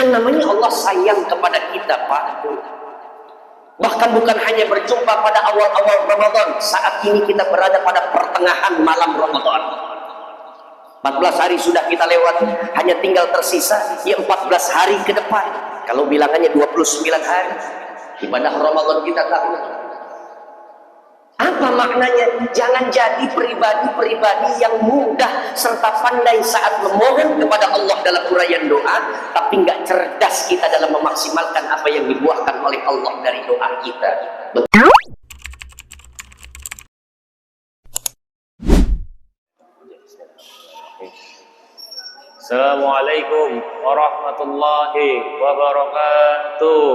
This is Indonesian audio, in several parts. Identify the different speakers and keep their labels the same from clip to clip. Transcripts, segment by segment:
Speaker 1: Yang namanya Allah sayang kepada kita, Pak. Bahkan bukan hanya berjumpa pada awal-awal Ramadan. Saat ini kita berada pada pertengahan malam Ramadan. 14 hari sudah kita lewat, hanya tinggal tersisa ya 14 hari ke depan. Kalau bilangannya 29 hari, ibadah Ramadan kita tahu. Apa maknanya? Jangan jadi pribadi-pribadi yang mudah serta pandai saat memohon kepada Allah dalam uraian doa, tapi nggak cerdas kita dalam memaksimalkan apa yang dibuahkan oleh Allah dari doa kita.
Speaker 2: Assalamualaikum warahmatullahi wabarakatuh.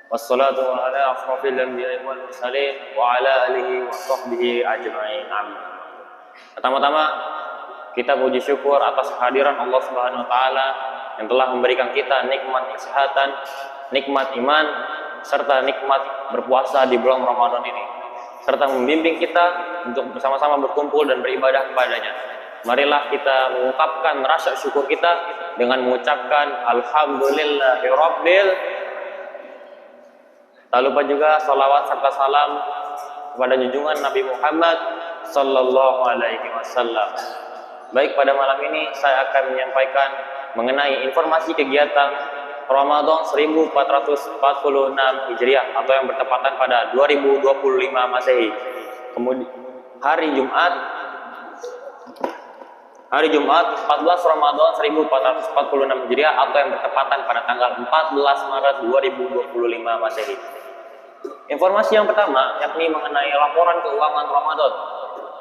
Speaker 2: Wassalatu ala asrofil anbiya'i wal mursalin wa ala alihi wa sahbihi ajma'in. Pertama-tama kita puji syukur atas kehadiran Allah Subhanahu wa taala yang telah memberikan kita nikmat kesehatan, nikmat iman, serta nikmat berpuasa di bulan Ramadan ini, serta membimbing kita untuk bersama-sama berkumpul dan beribadah kepadanya. Marilah kita mengungkapkan rasa syukur kita dengan mengucapkan alhamdulillahirabbil. Tak lupa juga salawat serta salam kepada junjungan Nabi Muhammad sallallahu alaihi wasallam. Baik, pada malam ini saya akan menyampaikan mengenai informasi kegiatan Ramadan 1446 Hijriah atau yang bertepatan pada 2025 Masehi. Kemudian hari Jumat 14 Ramadan 1446 Hijriah atau yang bertepatan pada tanggal 14 Maret 2025 Masehi. Informasi yang pertama yakni mengenai laporan keuangan Ramadan.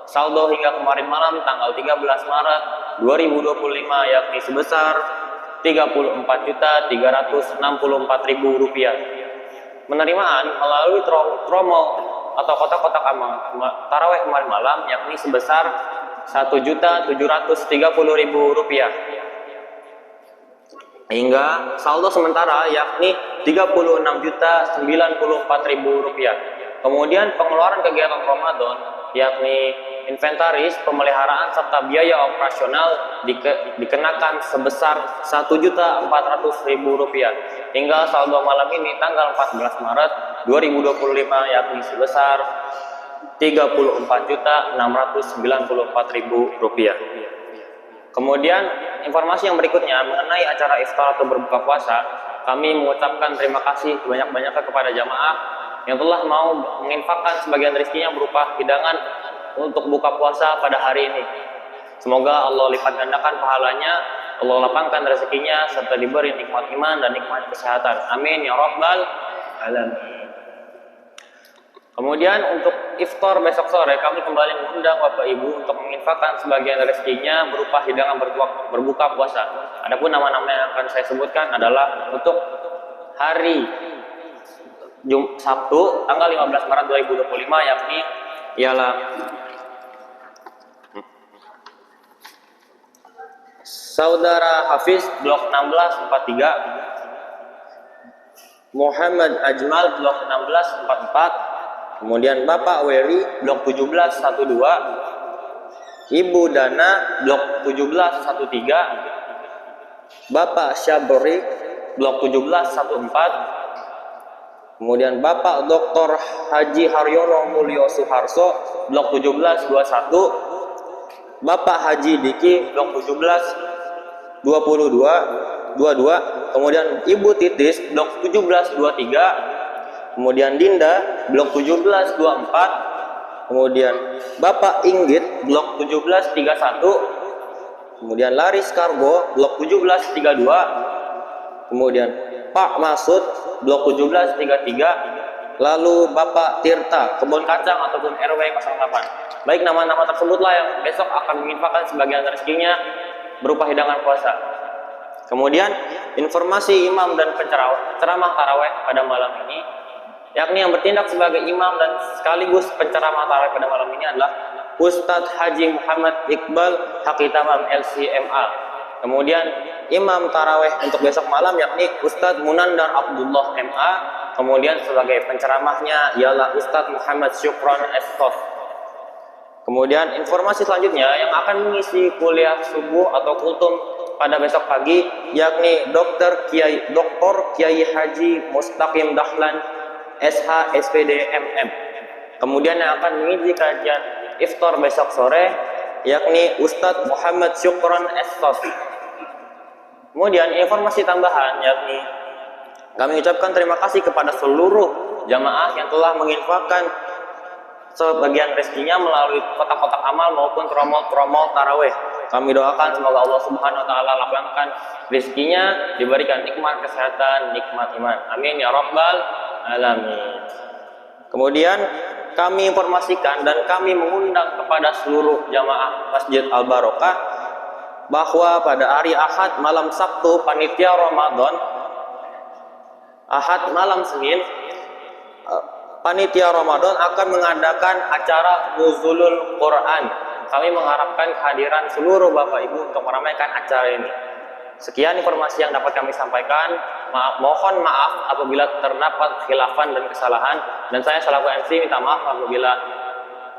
Speaker 2: Saldo hingga kemarin malam tanggal 13 Maret 2025 yakni sebesar Rp34.364.000. Penerimaan melalui promo atau kotak-kotak amal taraweh kemarin malam yakni sebesar Rp1.730.000 hingga saldo sementara yakni Rp36.094.000. Kemudian pengeluaran kegiatan Ramadan yakni inventaris, pemeliharaan serta biaya operasional dikenakan sebesar Rp1.400.000 hingga saldo malam ini tanggal 14 Maret 2025 yakni sebesar Rp34.694.000. Kemudian informasi yang berikutnya mengenai acara iftar atau berbuka puasa, kami mengucapkan terima kasih sebanyak-banyaknya kepada jamaah yang telah mau menginfakkan sebagian rezekinya berupa hidangan untuk buka puasa pada hari ini. Semoga Allah lipat gandakan pahalanya, Allah lapangkan rezekinya serta diberi nikmat iman dan nikmat kesehatan. Amin ya rabbal alamin. Kemudian untuk iftar besok sore kami kembali mengundang Bapak Ibu untuk menginfakkan sebagian rezekinya berupa hidangan berbuka puasa. Adapun nama-nama yang akan saya sebutkan adalah untuk hari Sabtu tanggal 15 Maret 2025 yakni ialah Saudara Hafiz Blok 1643, Muhammad Ajmal Blok 1644, kemudian Bapak Weri Blok 1712, Ibu Dana Blok 1713, Bapak Syabri Blok 1714, kemudian Bapak Dr. Haji Haryono Mulyo Suharso Blok 1721, Bapak Haji Diki Blok 1722, kemudian Ibu Titis Blok 1723, kemudian Dinda Blok 1724, kemudian Bapak Inggit Blok 1731, kemudian Laris Kargo Blok 1732, kemudian Pak Masud Blok 1733, lalu Bapak Tirta Kebun Kacang ataupun RW 08. Baik, nama-nama tersebutlah yang besok akan menginfakkan sebagian rezekinya berupa hidangan puasa. Kemudian informasi imam dan penceramah taraweh pada malam ini, yakni yang bertindak sebagai imam dan sekaligus penceramah tarawih pada malam ini adalah Ustadz Haji Muhammad Iqbal Hakitamam LCMA. Kemudian imam tarawih untuk besok malam yakni Ustadz Munandar Abdullah MA. Kemudian sebagai penceramahnya ialah Ustadz Muhammad Syukron Estos. Kemudian informasi selanjutnya yang akan mengisi kuliah subuh atau kultum pada besok pagi, yakni Dr. Kiai Haji Mustaqim Dahlan SH SPD MM. Kemudian yang akan mengisi kajian iftar besok sore, yakni Ustadz Muhammad Syukron Estos. Kemudian informasi tambahan, yakni kami ucapkan terima kasih kepada seluruh jamaah yang telah menginfakkan sebagian rezekinya melalui kotak-kotak amal maupun tromol-tromol taraweh. Kami doakan semoga Allah Subhanahu wa taala lapangkan rezekinya, diberikan nikmat kesehatan, nikmat iman. Amin ya rabbal alamin. Kemudian kami informasikan dan kami mengundang kepada seluruh jamaah Masjid Al Barokah bahwa pada hari Ahad malam Sabtu panitia Ramadan, Ahad malam Senin, panitia Ramadan akan mengadakan acara Nuzulul Quran. Kami mengharapkan kehadiran seluruh Bapak Ibu untuk meramaikan acara ini. Sekian informasi yang dapat kami sampaikan. Mohon maaf apabila terdapat khilafan dan kesalahan, dan saya selaku MC minta maaf apabila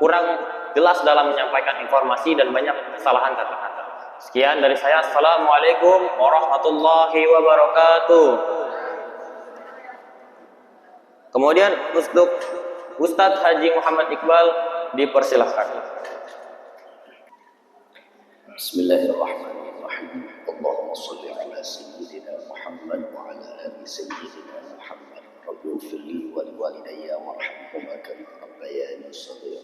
Speaker 2: kurang jelas dalam menyampaikan informasi dan banyak kesalahan kata-kata. Sekian dari saya. Assalamualaikum warahmatullahi wabarakatuh. Kemudian untuk Ustadz Haji Muhammad Iqbal dipersilahkan.
Speaker 1: Bismillahirrahmanirrahim. Allahumma salli ala sayyidina Muhammad wa ala ali sayyidina Muhammad. Rabbi ighfirli wa liwalidayya warhamhuma kama rabbayani shaghira.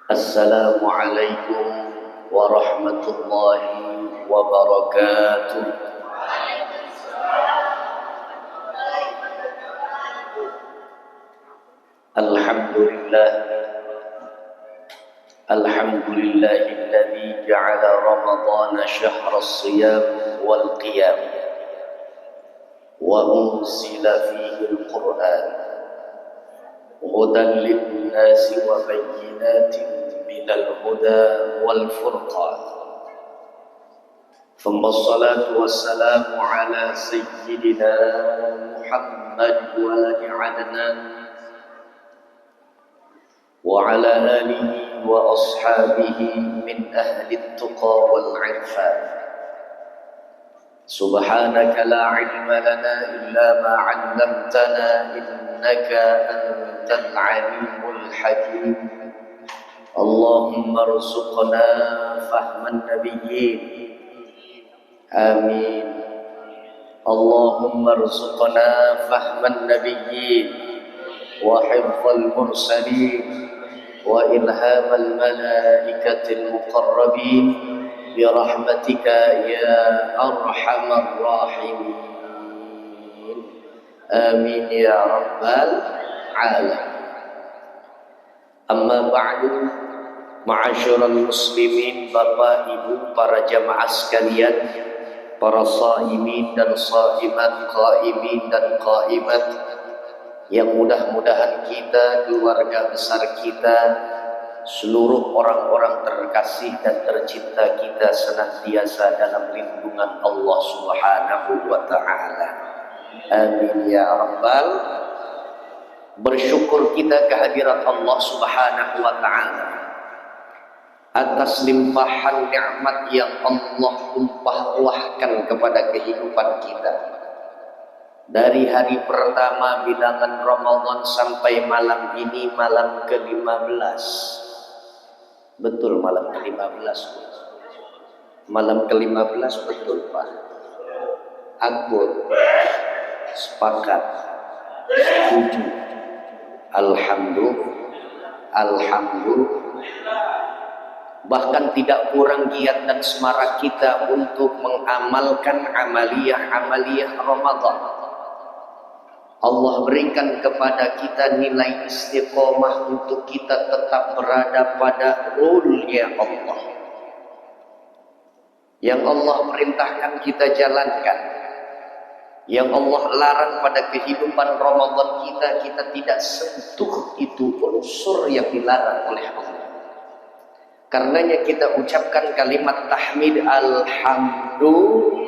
Speaker 1: Assalamualaikum warahmatullahi wabarakatuh. Alhamdulillah. الحمد لله الذي جعل رمضان شهر الصيام والقيام وأنزل فيه القرآن هدى للناس وبينات من الهدى والفرقان ثم الصلاة والسلام على سيدنا محمد ولد عدنان وعلى آله وأصحابه من أهل التقى والعرفان. سبحانك لا علم لنا إلا ما علمتنا إنك أنت العليم الحكيم. اللهم ارزقنا فهم النبيين آمين. اللهم ارزقنا فهم النبيين وحفظ المرسلين وإلهام الملائكة المقربين برحمتك يا أرحم الراحمين آمين يا رب العالمين. أما بعد, ma'asyiral muslimin, Bapak Ibu para jamaah sekalian, para shaimin dan shaimat, qaimin dan qaimat, yang mudah-mudahan kita, keluarga besar kita, seluruh orang-orang terkasih dan tercinta kita senantiasa dalam lindungan Allah Subhanahu wa ta'ala. Amin ya rabbal. Bersyukur kita kehadirat Allah Subhanahu wa ta'ala atas limpahan nikmat yang Allah tumpah-ruahkan kepada kehidupan kita. Dari hari pertama bilangan Ramadan sampai malam ini, malam ke-15. Betul malam ke-15. Malam ke-15 betul Pak. Aku sepakat, setuju. Alhamdulillah. Bahkan tidak kurang giat dan semarak kita untuk mengamalkan amaliyah Ramadan. Allah berikan kepada kita nilai istiqomah untuk kita tetap berada pada rule-nya Allah. Yang Allah perintahkan kita jalankan. Yang Allah larang pada kehidupan Ramadan kita tidak sentuh itu unsur yang dilarang oleh Allah. Karenanya kita ucapkan kalimat tahmid alhamdulillah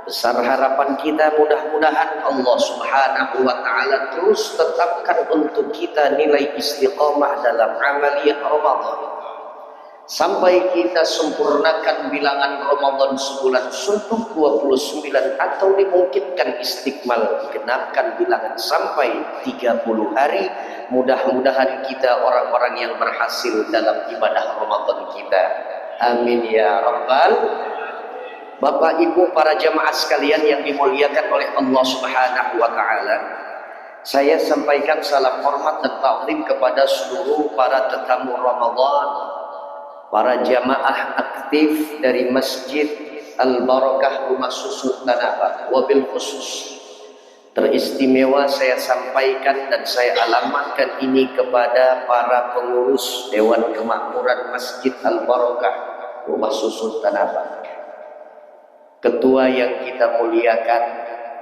Speaker 1: Besar harapan kita, mudah-mudahan Allah Subhanahu wa Ta'ala terus tetapkan untuk kita nilai istiqomah dalam amaliyah Ramadan sampai kita sempurnakan bilangan Ramadan sebulan suntuk 29, atau dimungkinkan istiqmal digenapkan bilangan sampai 30 hari. Mudah-mudahan kita orang-orang yang berhasil dalam ibadah Ramadan kita. Amin ya rabbal. Bapak Ibu para jamaah sekalian yang dimuliakan oleh Allah Subhanahu wa Ta'ala, saya sampaikan salam hormat dan taklim kepada seluruh para tetamu Ramadan, para jamaah aktif dari Masjid Al-Barakah Rumah Susu Tanah Abang. Wabil khusus teristimewa saya sampaikan dan saya alamatkan ini kepada para pengurus Dewan Kemakmuran Masjid Al-Barakah Rumah Susu Tanah Abang, ketua yang kita muliakan,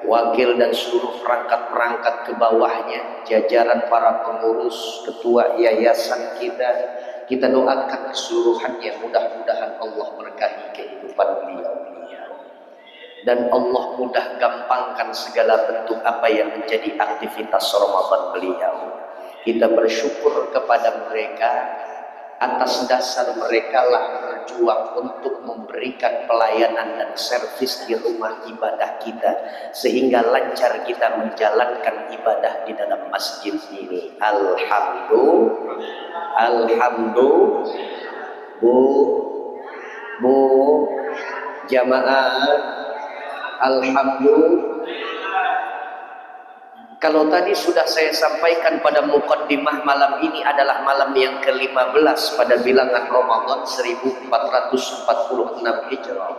Speaker 1: wakil dan seluruh perangkat-perangkat ke bawahnya, jajaran para pengurus, ketua yayasan kita doakan keseluruhannya, mudah-mudahan Allah berkahi kehidupan beliau dan Allah mudah gampangkan segala bentuk apa yang menjadi aktivitas Ramadan beliau. Kita bersyukur kepada mereka atas dasar mereka lah berjuang untuk memberikan pelayanan dan servis di rumah ibadah kita sehingga lancar kita menjalankan ibadah di dalam masjid ini. Alhamdulillah. Bu jamaah, alhamdulillah. Kalau tadi sudah saya sampaikan pada muqaddimah, malam ini adalah malam yang ke-15 pada bilangan Ramadan 1446 Hijrah.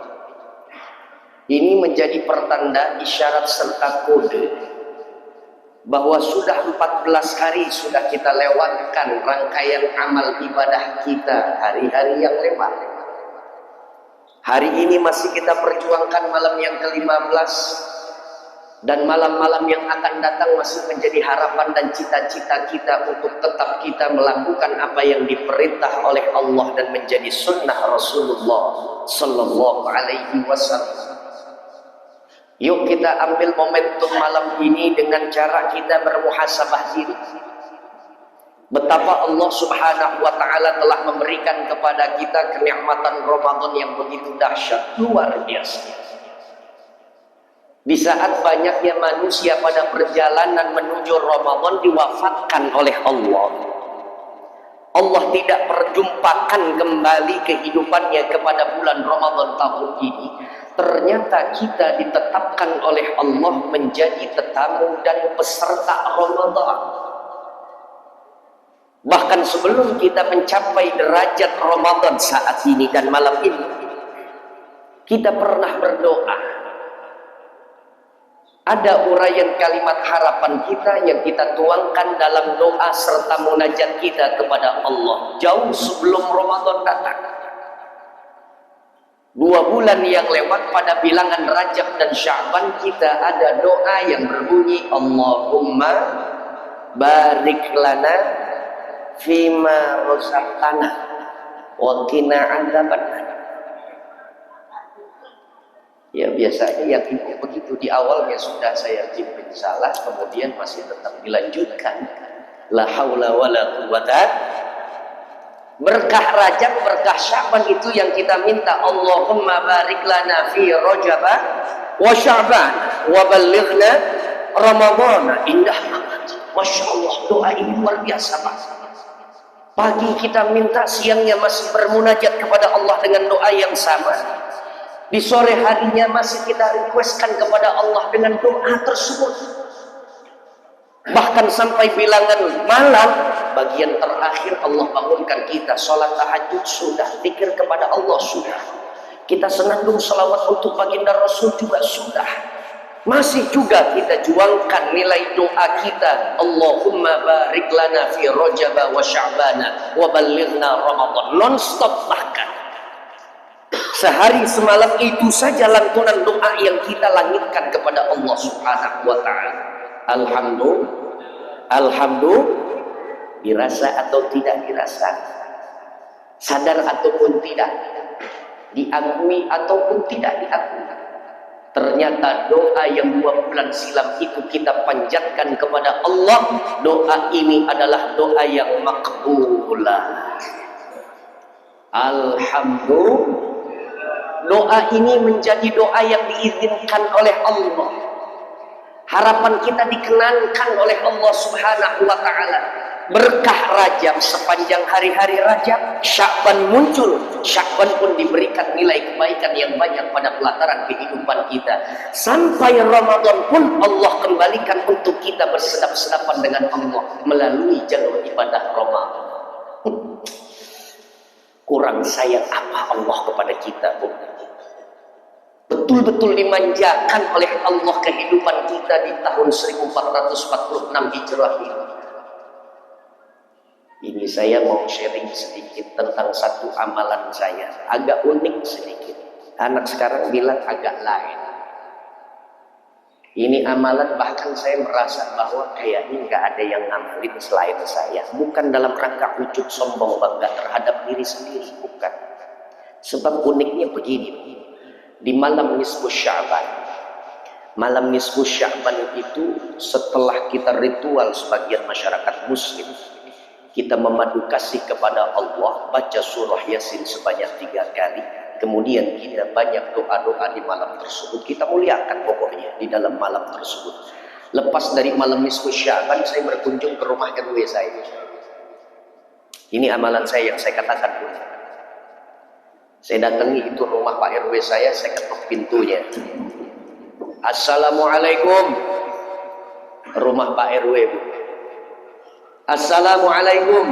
Speaker 1: Ini menjadi pertanda, isyarat serta kode bahwa sudah 14 hari sudah kita lewatkan rangkaian amal ibadah kita, hari-hari yang lewat. Hari ini masih kita perjuangkan malam yang ke-15, dan malam-malam yang akan datang masih menjadi harapan dan cita-cita kita untuk tetap kita melakukan apa yang diperintah oleh Allah dan menjadi sunnah Rasulullah Sallallahu Alaihi Wasallam. Yuk kita ambil momentum malam ini dengan cara kita bermuhasabah diri. Betapa Allah Subhanahu wa Ta'ala telah memberikan kepada kita kenikmatan Ramadan yang begitu dahsyat, luar biasa. Di saat banyaknya manusia pada perjalanan menuju Ramadan diwafatkan oleh Allah, Allah tidak perjumpakan kembali kehidupannya kepada bulan Ramadan tahun ini. Ternyata kita ditetapkan oleh Allah menjadi tetamu dan peserta Ramadan. Bahkan sebelum kita mencapai derajat Ramadan saat ini dan malam ini, kita pernah berdoa. Ada uraian kalimat harapan kita yang kita tuangkan dalam doa serta munajat kita kepada Allah jauh sebelum Ramadan datang. 2 bulan yang lewat pada bilangan Rajab dan Sya'ban kita ada doa yang berbunyi Allahumma barik lana fima razaqtana wa qina adzabannar. Ya biasanya yang ibu begitu di awalnya sudah saya pimpin salah, kemudian masih tetap dilanjutkan. La haula wala quwata. Berkah Rajab, berkah Sya'ban itu yang kita minta. Allahumma barik lana fi Rajab wa Sya'ban wa ballighna Ramadan. Indah banget. Masya Allah, doa ini luar biasa Pak. Pagi kita minta, siangnya masih bermunajat kepada Allah dengan doa yang sama. Di sore harinya masih kita requestkan kepada Allah dengan doa tersebut. Bahkan sampai bilangan malam, bagian terakhir Allah bangunkan kita. Sholat tahajud sudah, zikir kepada Allah sudah. Kita senandung salawat untuk baginda Rasul juga sudah. Masih juga kita juangkan nilai doa kita. Allahumma barik lana fi Rajab wa Sya'bana wa ballighna Ramadan. Non-stop bahkan. Sehari semalam itu saja lantunan doa yang kita langitkan kepada Allah Subhanahu wa Ta'ala. Alhamdulillah, dirasa atau tidak dirasa, sadar ataupun tidak, diakui ataupun tidak diakui, Ternyata doa yang 2 bulan silam itu kita panjatkan kepada Allah, doa ini adalah doa yang makbulah. Alhamdulillah. Doa ini menjadi doa yang diizinkan oleh Allah. Harapan kita dikenankan oleh Allah Subhanahu wa ta'ala. Berkah Rajab, sepanjang hari-hari Rajab, Sya'ban muncul. Sya'ban pun diberikan nilai kebaikan yang banyak pada pelataran kehidupan kita. Sampai Ramadan pun Allah kembalikan untuk kita bersedap-sedapan dengan Allah melalui jalur ibadah Ramadan. Kurang sayang apa Allah kepada kita, Bu? Betul-betul dimanjakan oleh Allah kehidupan kita di tahun 1446 Hijrah ini. Ini saya mau sharing sedikit tentang satu amalan saya. Agak unik sedikit. Anak sekarang bilang agak lain. Ini amalan bahkan saya merasa bahwa kayaknya nggak ada yang ngamalin selain saya. Bukan dalam rangka ujub sombong bangga terhadap diri sendiri. Bukan. Sebab uniknya begini. Di malam nisfu Sya'ban. Malam nisfu Sya'ban itu setelah kita ritual sebagian masyarakat muslim. Kita memadu kasih kepada Allah, baca surah Yasin sebanyak 3 kali. Kemudian kita banyak doa-doa di malam tersebut. Kita muliakan pokoknya di dalam malam tersebut. Lepas dari malam nisfu Sya'ban, saya berkunjung ke rumah RW saya. Ini amalan saya yang saya katakan dulu. Saya datangi itu rumah Pak RW saya ketuk pintunya. Assalamualaikum. Rumah Pak RW, Bu. Assalamualaikum.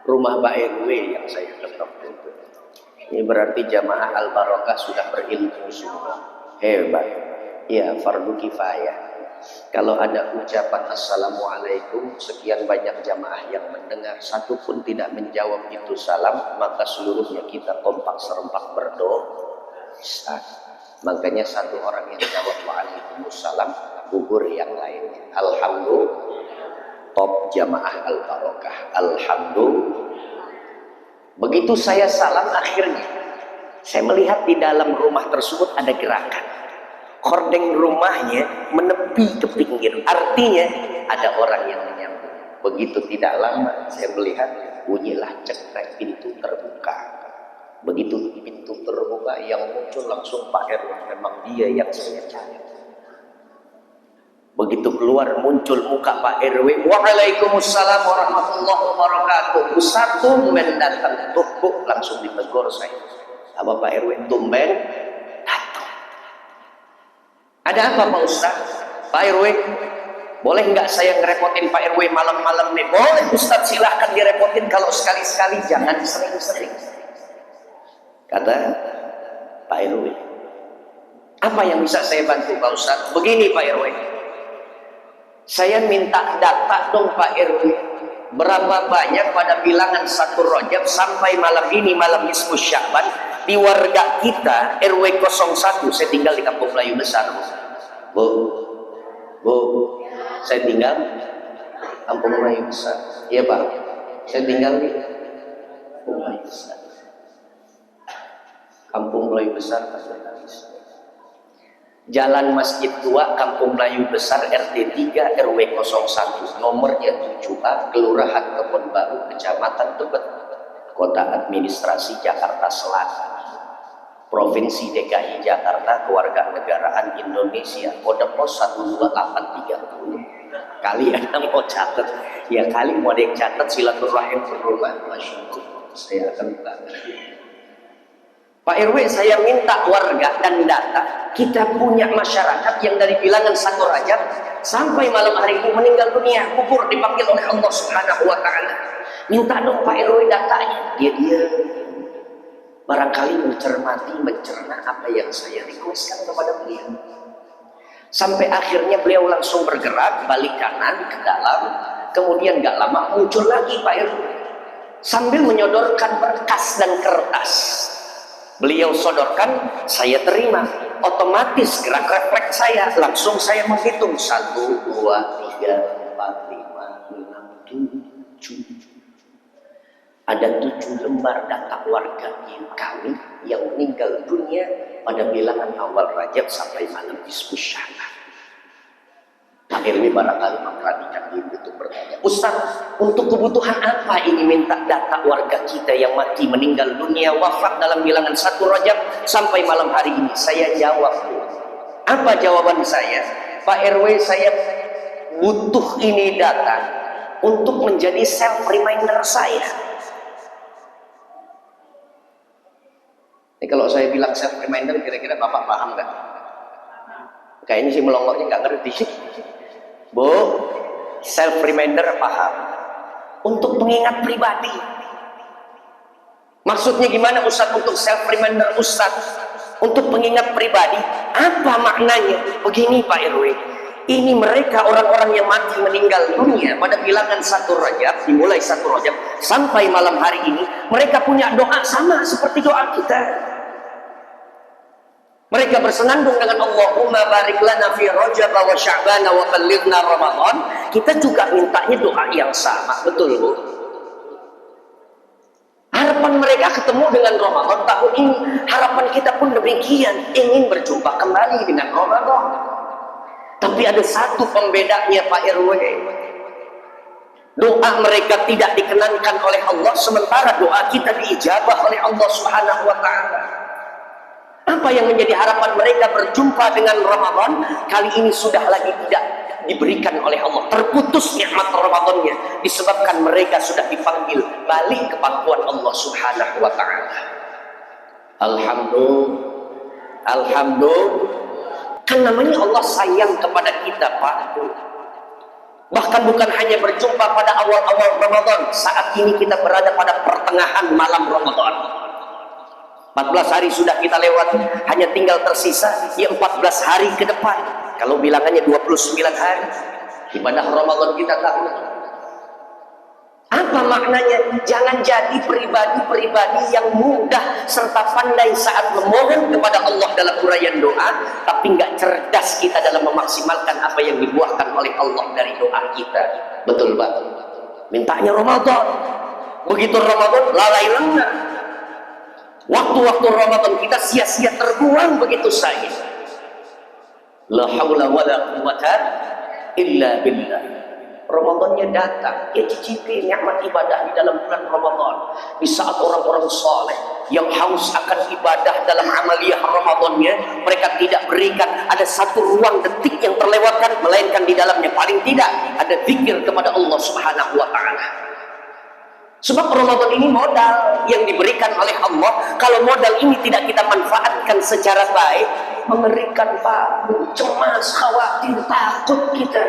Speaker 1: Rumah Pak RW yang saya ketok pintu. Ini berarti jamaah Al-Barakah sudah berilmu semua. Hebat. Ya, fardu kifayah. Kalau ada ucapan Assalamualaikum, sekian banyak jamaah yang mendengar, satu pun tidak menjawab itu salam, maka seluruhnya kita kompak serempak berdoa. Makanya satu orang yang jawab Waalaikumsalam, gugur yang lainnya. Alhamdulillah. Top jamaah Al-Barakah. Alhamdulillah. Begitu saya salam, akhirnya saya melihat di dalam rumah tersebut ada gerakan. Hordeng rumahnya menepi ke pinggir. Artinya ada orang yang menyambut. Begitu tidak lama saya melihat bunyilah cekrek, pintu terbuka. Begitu pintu terbuka, yang muncul langsung Pak RW. Memang dia yang saya cari. Begitu keluar muncul muka Pak RW. Waalaikumsalam warahmatullahi wabarakatuh. Satu mendatang tuh langsung ditegur saya. Apa Pak RW? Tumben datang. Ada apa Pak Ustaz? Pak RW, boleh nggak saya ngerepotin Pak RW malam-malam nih? Boleh Ustaz, silahkan direpotin, kalau sekali-sekali, jangan sering-sering. Kata Pak RW. Apa yang bisa saya bantu Pak Ustaz? Begini Pak RW. Saya minta data dong Pak RW. Berapa banyak pada bilangan 1 Rajab sampai malam ini, malam nisfu Sya'ban, di warga kita RW 01, saya tinggal di Kampung Melayu Besar. Bu, saya tinggal Kampung Melayu Besar. Iya Pak, saya tinggal di Kampung Melayu Besar. Kampung Melayu Besar, Jalan Masjid Tua, Kampung Melayu Besar, RT 3, RW 01, nomornya 7A, Kelurahan Kebon Baru, Kecamatan Tebet, Kota Administrasi Jakarta Selatan, Provinsi DKI Jakarta, Kewarganegaraan Indonesia, kode pos 12830. Kali ada mau catat, ya kali mau ada yang catat, silaturahim berubah. Masya Allah, saya akan buka. Pak RW, saya minta warga dan data, kita punya masyarakat yang dari bilangan 1 Rajab sampai malam hari ini meninggal dunia, kubur, dipanggil oleh Allah Subhanahu wa ta'ala. Minta dong Pak RW datanya. Dia barangkali mencerna apa yang saya requestkan kepada beliau. Sampai akhirnya beliau langsung bergerak balik kanan ke dalam, kemudian gak lama muncul lagi Pak RW sambil menyodorkan berkas dan kertas. Beliau sodorkan, saya terima. Otomatis gerak refleks saya, langsung saya menghitung 1, 2, 3, 4, 5, 6, 7. ada 7 lembar data warga kami yang meninggal dunia pada bilangan awal Rajab sampai malam nisfu Sya'ban. Pak RW barangkali memperhatikan diri untuk bertanya, Ustaz, untuk kebutuhan apa ini minta data warga kita yang mati meninggal dunia wafat dalam bilangan 1 Rajab sampai malam hari ini? Saya jawab, apa jawaban saya? Pak RW, saya butuh ini data untuk menjadi self reminder saya. Ini kalau saya bilang self reminder, kira-kira Bapak paham nggak? Kayaknya sih melongoknya nggak ngerti sih. Bu, self reminder paham. Untuk pengingat pribadi. Maksudnya gimana Ustaz untuk self reminder Ustaz? Untuk pengingat pribadi, apa maknanya? Begini Pak RW, ini mereka orang-orang yang mati meninggal dunia pada bilangan 1 Rajab, dimulai 1 Rajab sampai malam hari ini, mereka punya doa sama seperti doa kita. Mereka bersenandung dengan Allahumma barik lana fi Rajab wa Sya'ban wa ballighna Ramadan. Kita juga mintanya doa yang sama, betul Bu? Harapan mereka ketemu dengan Ramadan tahun ini, harapan kita pun demikian, ingin berjumpa kembali dengan Ramadan. Tapi ada satu pembedanya Pak RW. Doa mereka tidak dikenankan oleh Allah, sementara doa kita diijabah oleh Allah Subhanahu wa Ta'ala. Apa yang menjadi harapan mereka berjumpa dengan Ramadan kali ini sudah lagi tidak diberikan oleh Allah, terputus nikmat Ramadannya disebabkan mereka sudah dipanggil balik ke pangkuan Allah Subhanahu wa Ta'ala. Alhamdulillah, kan namanya Allah sayang kepada kita Pak. Bahkan bukan hanya berjumpa pada awal-awal Ramadan, saat ini kita berada pada pertengahan malam Ramadan. 14 hari sudah kita lewat, hanya tinggal tersisa ya 14 hari ke depan. Kalau bilangannya 29 hari ibadah Ramadan kita tahun ini. Apa maknanya? Jangan jadi pribadi-pribadi yang mudah serta pandai saat memohon kepada Allah dalam uraian doa, tapi nggak cerdas kita dalam memaksimalkan apa yang dibuahkan oleh Allah dari doa kita. Betul Pak? Mintanya Ramadan, begitu Ramadan lalai lengah. Waktu-waktu Ramadan kita sia-sia terbuang begitu saja. La haula wala quwwata illa billah. Ramadannya datang, ya cicipi nikmat ibadah di dalam bulan Ramadan. Di saat orang-orang saleh yang haus akan ibadah dalam amaliyah Ramadannya, mereka tidak berikan ada satu ruang detik yang terlewatkan, melainkan di dalamnya paling tidak ada zikir kepada Allah Subhanahu wa Ta'ala. Sebab Ramadan ini modal yang diberikan oleh Allah. Kalau modal ini tidak kita manfaatkan secara baik, mengerikan Pak, cemas, khawatir, takut kita.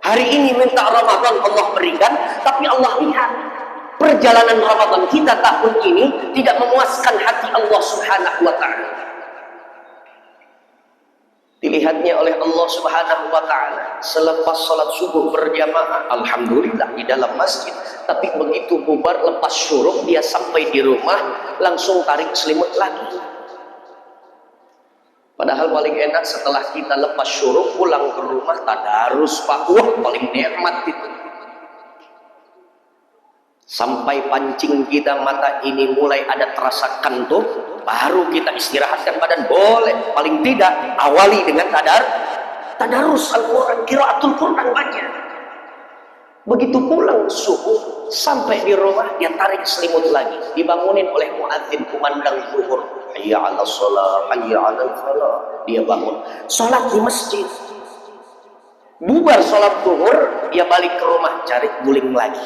Speaker 1: Hari ini minta Ramadan Allah berikan, tapi Allah lihat perjalanan Ramadan kita tahun ini tidak memuaskan hati Allah Subhanahu wa Ta'ala. Dilihatnya oleh Allah Subhanahu wa Ta'ala selepas salat subuh berjamaah, alhamdulillah di dalam masjid, tapi begitu bubar lepas syuruk dia sampai di rumah langsung tarik selimut lagi. Padahal paling enak setelah kita lepas syuruk pulang ke rumah tadarus Pak, wah paling nikmat itu. Sampai pancing kita mata ini mulai ada terasa kantuk, baru kita istirahatkan badan, boleh. Paling tidak awali dengan tadarus Al-Quran, qiraatul Quran baca. Begitu pulang subuh sampai di rumah dia tarik selimut lagi, dibangunin oleh muadzin kumandang zuhur, hayya 'alas shalah, hayya 'alal falah. Dia bangun salat di masjid, bubar salat zuhur dia balik ke rumah cari guling lagi,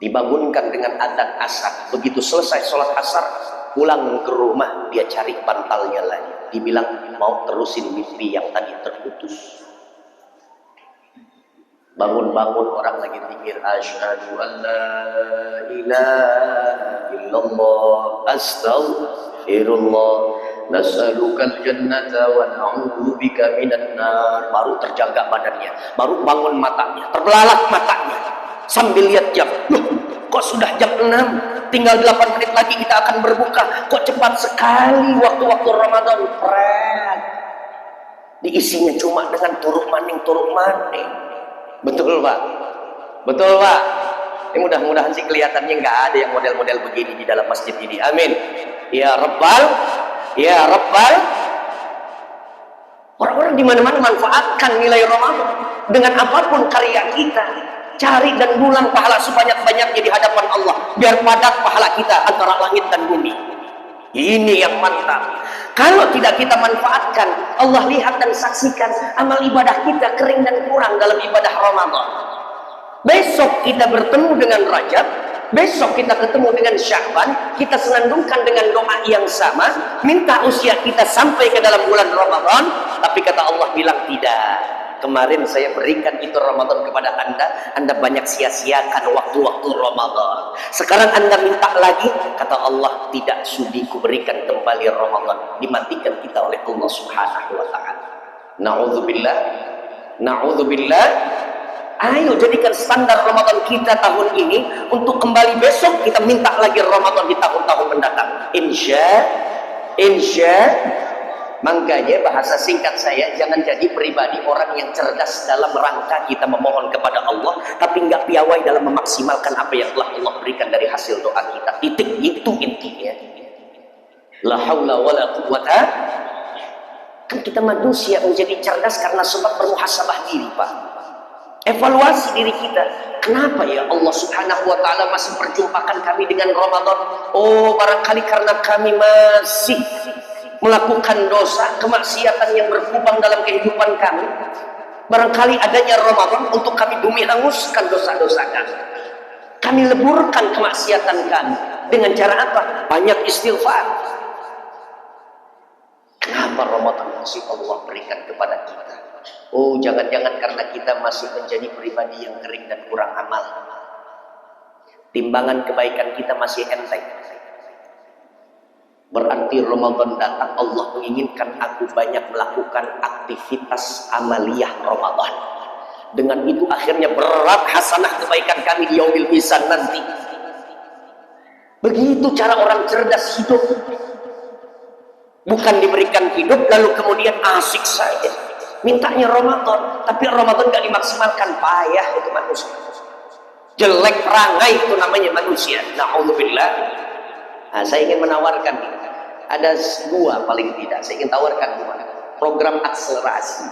Speaker 1: dibangunkan dengan adzan asar. Begitu selesai sholat asar pulang ke rumah dia cari bantalnya lagi, dibilang mau terusin mimpi yang tadi terputus. Bangun-bangun orang lagi zikir, asyhadu an la ilaha illallah astaghfirullah nas'alukal jannata wa na'udzubika minan nar. Baru terjaga badannya, baru bangun matanya, terbelalak matanya sambil lihat jam. Loh, kok sudah jam 6, tinggal 8 menit lagi kita akan berbuka, kok cepat sekali waktu-waktu Ramadan. Pret, diisinya cuma dengan turuk maning. Betul Pak? Betul Pak. Ini mudah-mudahan sih kelihatannya nggak ada yang model-model begini di dalam masjid ini. Amin. Ya Rabbal, ya Rabbal. Orang-orang di mana-mana manfaatkan nilai Ramadan dengan apapun karya kita. Cari dan bulan pahala sebanyak-banyaknya di hadapan Allah. Biar padat pahala kita antara langit dan bumi. Ini yang mantap. Kalau tidak kita manfaatkan, Allah lihat dan saksikan amal ibadah kita kering dan kurang dalam ibadah Ramadan. Besok kita bertemu dengan Rajab, besok kita ketemu dengan Sya'ban, kita senandungkan dengan doa yang sama, minta usia kita sampai ke dalam bulan Ramadan, tapi kata Allah bilang tidak. Kemarin saya berikan itu Ramadan kepada Anda banyak sia-siakan waktu-waktu Ramadan. Sekarang Anda minta lagi, kata Allah, tidak sudi kuberikan kembali Ramadan. Dimatikan kita oleh Allah Subhanahu wa taala. Na'udzubillah. Na'udzubillah. Ayo jadikan standar Ramadan kita tahun ini untuk kembali besok kita minta lagi Ramadan di tahun-tahun mendatang. Insya. Makanya bahasa singkat saya, jangan jadi pribadi orang yang cerdas dalam rangka kita memohon kepada Allah, tapi nggak piawai dalam memaksimalkan apa yang telah Allah berikan dari hasil doa kita. Titik, itu intinya. La haula wala quwwata. Kan kita manusia menjadi cerdas karena sebab bermuhasabah diri, Pak. Evaluasi diri kita. Kenapa ya Allah Subhanahu wa taala masih perjumpakan kami dengan Ramadan? Oh, barangkali karena kami masih melakukan dosa, kemaksiatan yang berkubang dalam kehidupan kami. Barangkali adanya Ramadan untuk kami bumi hanguskan dosa-dosa kami. Kami leburkan kemaksiatan kami. Dengan cara apa? Banyak istighfar. Kenapa Ramadan masih Allah berikan kepada kita? Oh, jangan-jangan karena kita masih menjadi pribadi yang kering dan kurang amal. Timbangan kebaikan kita masih enteng. Berarti Ramadan datang, Allah menginginkan aku banyak melakukan aktivitas amaliyah Ramadan. Dengan itu akhirnya berat hasanah kebaikan kami di yaumil hisab nanti. Begitu cara orang cerdas hidup. Bukan diberikan hidup lalu kemudian asik saja. Mintanya Ramadan, tapi Ramadan gak dimaksimalkan, payah itu manusia. Jelek perangai itu namanya manusia. Na'udzubillah. Nah, saya ingin menawarkan ada dua paling tidak. Saya ingin tawarkan dua. Program akselerasi.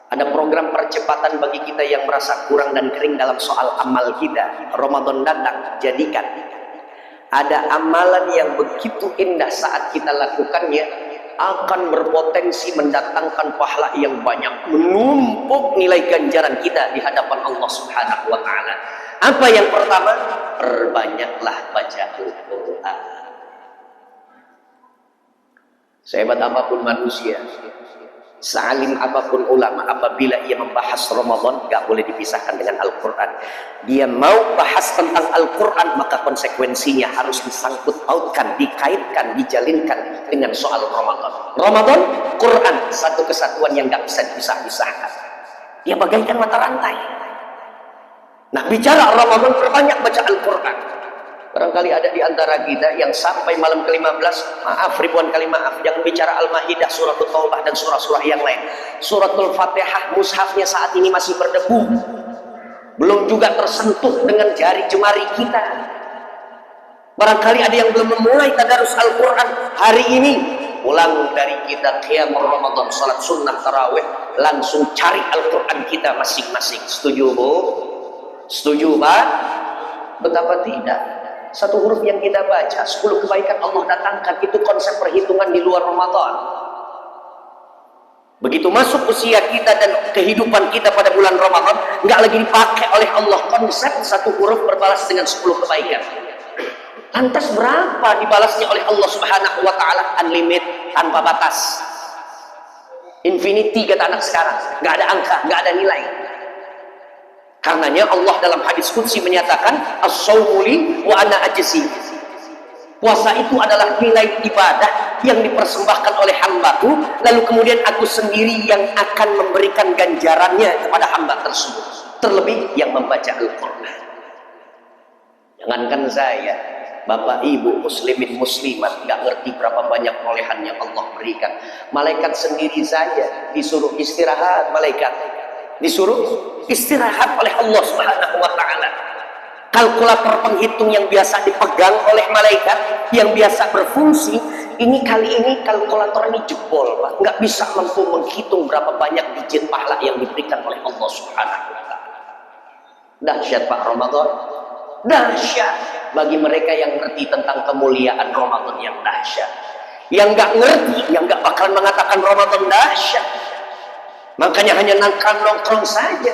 Speaker 1: Ada program percepatan bagi kita yang merasa kurang dan kering dalam soal amal kita. Ramadan datang, jadikan. Ada amalan yang begitu indah saat kita lakukannya, akan berpotensi mendatangkan pahala yang banyak, menumpuk nilai ganjaran kita di hadapan Allah Subhanahu wa taala. Apa yang pertama? Perbanyaklah baca Al-Qur'an. Sehebat apapun manusia, sealim apapun ulama, apabila ia membahas Ramadan, gak boleh dipisahkan dengan Al-Quran. Dia mau bahas tentang Al-Quran, maka konsekuensinya harus disangkut pautkan, dikaitkan, dijalinkan dengan soal Ramadan. Ramadan, Quran, satu kesatuan yang gak bisa dipisah-pisahkan. Dia bagaikan mata rantai. Nah, bicara Ramadan, perbanyak baca Al-Quran. Barangkali ada di antara kita yang sampai malam ke-15, maaf, ribuan kali maaf, jangan bicara Al-Maidah, Suratul Taubah dan surah-surah yang lain. Suratul Fatihah, mushafnya saat ini masih berdebu. Belum juga tersentuh dengan jari jemari kita. Barangkali ada yang belum memulai tadarus Al-Quran hari ini. Pulang dari kita qiyamul Ramadan, salat sunnah tarawih, langsung cari Al-Quran kita masing-masing. Setuju, Bu? Setuju, Pak? Betapa tidak? Satu huruf yang kita baca, 10 kebaikan Allah datangkan. Itu konsep perhitungan di luar Ramadan. Begitu masuk usia kita dan kehidupan kita pada bulan Ramadan, nggak lagi dipakai oleh Allah konsep satu huruf berbalas dengan 10 kebaikan. Lantas berapa dibalasnya oleh Allah Subhanahu wa taala? Unlimited, tanpa batas. Infinity kata anak sekarang, nggak ada angka, nggak ada nilai. Karenanya Allah dalam hadis qudsi menyatakan, as-shaumu li wa ana ajzi. Puasa itu adalah nilai ibadah yang dipersembahkan oleh hambaku, lalu kemudian aku sendiri yang akan memberikan ganjarannya kepada hamba tersebut. Terlebih yang membaca Al-Quran. Jangankan saya, Bapak Ibu muslimin muslimat, gak ngerti berapa banyak perolehan yang Allah berikan. Malaikat sendiri saja disuruh istirahat, malaikat. Disuruh istirahat oleh Allah Subhanahu wa taala. Kalkulator penghitung yang biasa dipegang oleh malaikat, yang biasa berfungsi, ini kali ini kalkulator ini jebol, Pak. Nggak bisa mampu menghitung berapa banyak digit pahala yang diberikan oleh Allah Subhanahu wa taala. Dahsyat Pak Ramadan. Dahsyat bagi mereka yang ngerti tentang kemuliaan Ramadan yang dahsyat. Yang nggak ngerti, yang nggak bakalan mengatakan Ramadan dahsyat. Makanya hanya nongkrong saja,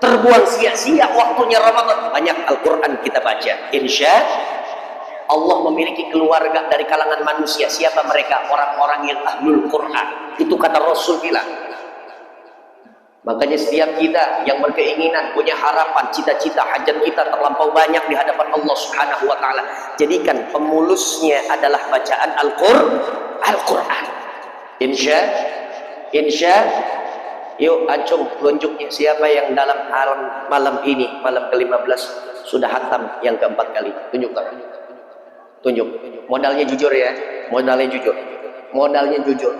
Speaker 1: terbuang sia-sia waktunya Ramadan. Banyak Al-Quran kita baca. Insya Allah memiliki keluarga dari kalangan manusia. Siapa mereka? Orang-orang yang ahlul Quran. Itu kata Rasul bilang. Makanya setiap kita yang berkeinginan, punya harapan, cita-cita, hajat kita terlampau banyak di hadapan Allah Subhanahu wa taala, jadikan pemulusnya adalah bacaan Al-Quran. Insya yuk acung tunjuknya siapa yang dalam malam ini, malam ke-15 sudah hatam yang keempat kali. Tunjuk. Modalnya jujur ya, modalnya jujur.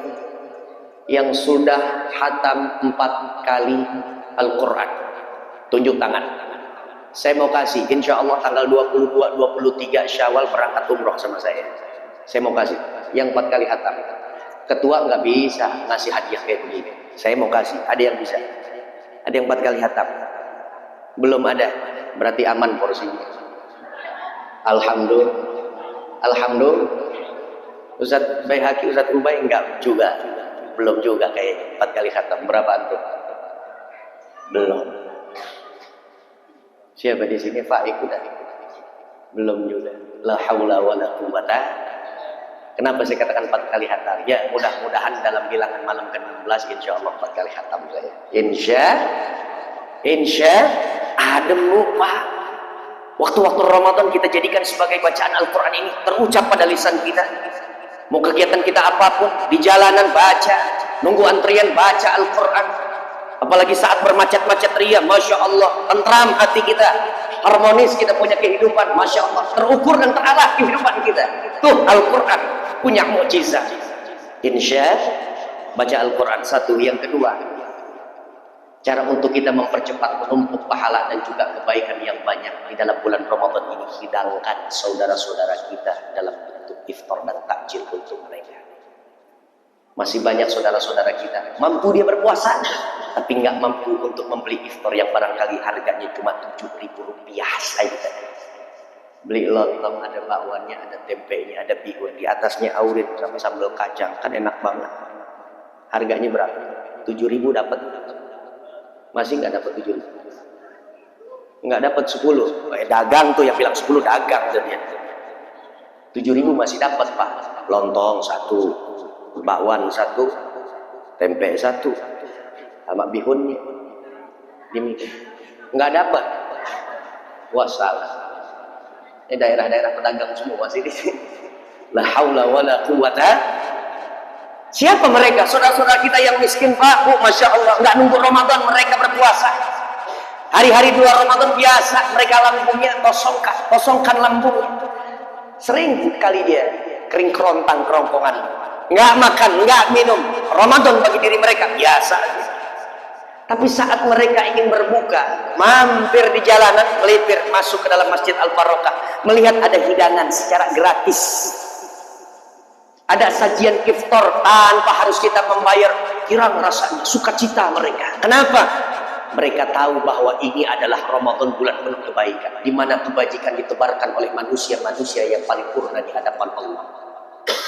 Speaker 1: Yang sudah hatam 4 kali Al-Quran, tunjuk tangan. Saya mau kasih, insya Allah tanggal 22-23 Syawal berangkat umroh sama saya. Saya mau kasih yang 4 kali hatam. Ketua nggak bisa ngasih hadiah kayak begini. Saya mau kasih, ada yang bisa. Ada yang 4 kali hatam. Belum ada, berarti aman porsinya. Alhamdulillah. Ustaz Baihaqi, Ustaz Ubay enggak juga. Belum juga kayaknya 4 kali khatam. Berapa antum? Belum. Siapa di sini? Faik udah? Belum juga. La haula wala quwata. Kenapa saya katakan 4 kali khatam? Ya, mudah-mudahan dalam bilangan malam ke-16 insyaallah 4 kali khatam saya. Insya adem lupa. Waktu-waktu Ramadan kita jadikan sebagai bacaan Al-Quran ini terucap pada lisan kita. Mau kegiatan kita apapun, di jalanan baca, nunggu antrian baca Al-Quran. Apalagi saat bermacet-macet ria, Masya Allah, tentram hati kita, harmonis kita punya kehidupan, Masya Allah, terukur dan terarah kehidupan kita. Tuh Al-Quran punya mukjizat. Insya baca Al-Quran satu. Yang kedua, cara untuk kita mempercepat menumpuk pahala dan juga kebaikan yang banyak di dalam bulan Ramadan ini, hidangkan saudara-saudara kita dalam bentuk iftar dan takjil untuk mereka. Masih banyak saudara-saudara kita mampu dia berpuasa, tapi nggak mampu untuk membeli iftar yang barangkali harganya cuma Rp7.000 saja. Beli lontong, ada bakwannya, ada tempenya, ada bihun, di atasnya aurit sama sambal kacang, kan enak banget. Harganya berapa? 7.000 dapat. Masih nggak dapat 7.000? Nggak dapat 10. Dagang tuh yang bilang 10 dagang jadinya. 7.000 masih dapat Pak. Lontong 1, bakwan 1, tempe 1, sama bihunnya. Nggak dapat. Wah salah. Ini daerah-daerah pedagang semua masih di sini. La haula wala quwata. Siapa mereka? Saudara-saudara kita yang miskin Pak, Bu, Masya Allah, nggak nunggu Ramadan mereka berpuasa. Hari-hari 2 Ramadan biasa mereka lambungnya kosongkan lambungnya. Sering kali dia kering kerontang kerongkongan, nggak makan, nggak minum. Ramadan bagi diri mereka biasa. Tapi saat mereka ingin berbuka, mampir di jalanan, melipir masuk ke dalam Masjid Al-Barokah, melihat ada hidangan secara gratis. Ada sajian iftar tanpa harus kita membayar, kirang rasanya sukacita mereka. Kenapa? Mereka tahu bahwa ini adalah Ramadan, bulan penuh kebaikan, di mana kebajikan ditebarkan oleh manusia-manusia yang paling purna di hadapan Allah.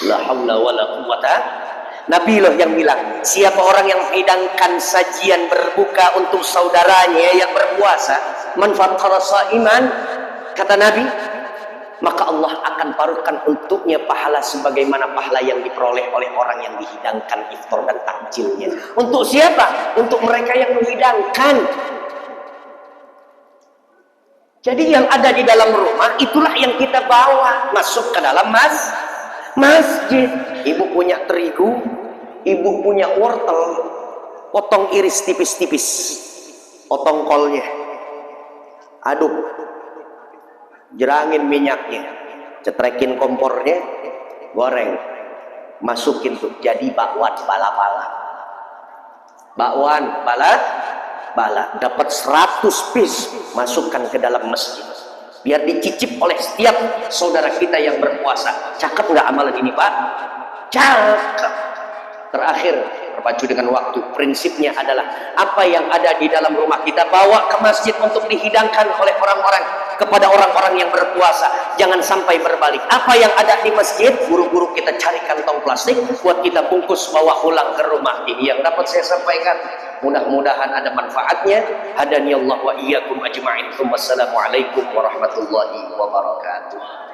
Speaker 1: La haula wala quwata. Nabi loh yang bilang, siapa orang yang menghidangkan sajian berbuka untuk saudaranya yang berpuasa, man fattara shaiman, kata Nabi, maka Allah akan paruhkan untuknya pahala sebagaimana pahala yang diperoleh oleh orang yang dihidangkan iftar dan takjilnya. Untuk siapa? Untuk mereka yang menghidangkan. Jadi yang ada di dalam rumah itulah yang kita bawa masuk ke dalam masjid. Ibu punya terigu, ibu punya wortel, potong iris tipis-tipis, potong kolnya, aduk, jerangin minyaknya, cetrekin kompornya, goreng, masukin tuh jadi bakwan bala-bala. Bakwan bala bala. Dapat 100 piece, masukkan ke dalam masjid. Biar dicicip oleh setiap saudara kita yang berpuasa. Cakep nggak amalan ini, Pak? Cakep. Terakhir, berpacu dengan waktu, prinsipnya adalah apa yang ada di dalam rumah kita bawa ke masjid untuk dihidangkan oleh orang-orang kepada orang-orang yang berpuasa. Jangan sampai berbalik. Apa yang ada di masjid, buru-buru kita cari kantong plastik buat kita bungkus bawa pulang ke rumah. Ini yang dapat saya sampaikan. Mudah-mudahan ada manfaatnya. Hadani Allah wa iyyakum ajma'in. Wassalamualaikum warahmatullahi wabarakatuh.